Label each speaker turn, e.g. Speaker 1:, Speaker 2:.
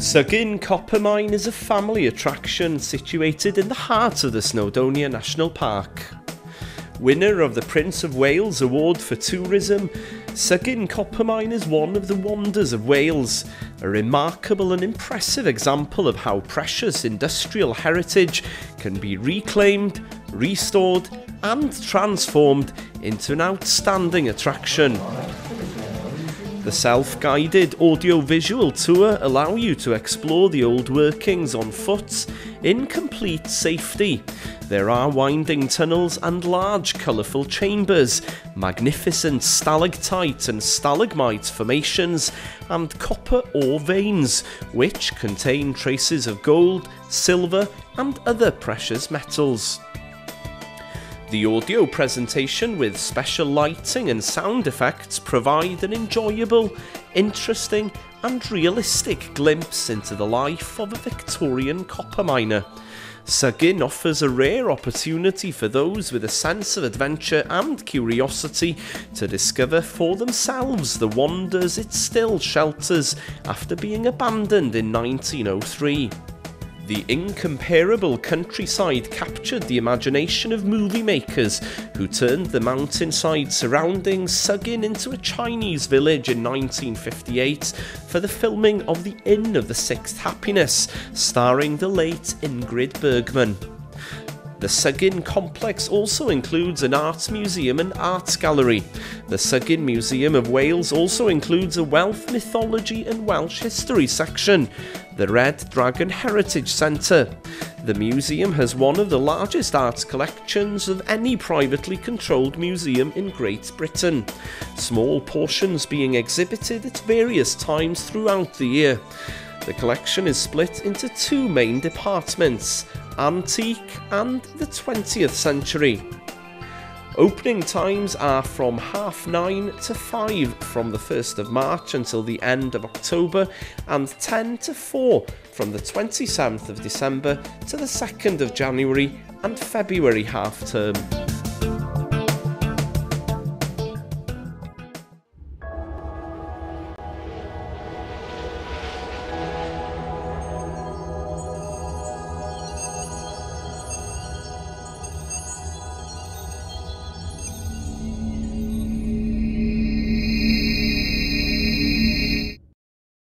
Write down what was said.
Speaker 1: Sygun copper mine is a family attraction situated in the heart of the Snowdonia National Park. Winner of the Prince of Wales Award for Tourism, Sygun copper mine is one of the wonders of Wales, a remarkable and impressive example of how precious industrial heritage can be reclaimed, restored and transformed into an outstanding attraction. The self-guided audio-visual tour allow you to explore the old workings on foot in complete safety. There are winding tunnels and large colourful chambers, magnificent stalactite and stalagmite formations and copper ore veins, which contain traces of gold, silver and other precious metals. The audio presentation with special lighting and sound effects provide an enjoyable, interesting and realistic glimpse into the life of a Victorian copper miner. Sygun offers a rare opportunity for those with a sense of adventure and curiosity to discover for themselves the wonders it still shelters after being abandoned in 1903. The incomparable countryside captured the imagination of movie makers who turned the mountainside surrounding Sygun into a Chinese village in 1958 for the filming of The Inn of the Sixth Happiness, starring the late Ingrid Bergman. The Sygun complex also includes an arts museum and arts gallery. The Sygun Museum of Wales also includes a Welsh mythology and Welsh history section. The Red Dragon Heritage Centre. The museum has one of the largest arts collections of any privately controlled museum in Great Britain, small portions being exhibited at various times throughout the year. The collection is split into two main departments, antique and the 20th century. Opening times are from 9:30 to 5 from the 1st of March until the end of October and 10 to 4 from the 27th of December to the 2nd of January and February half term.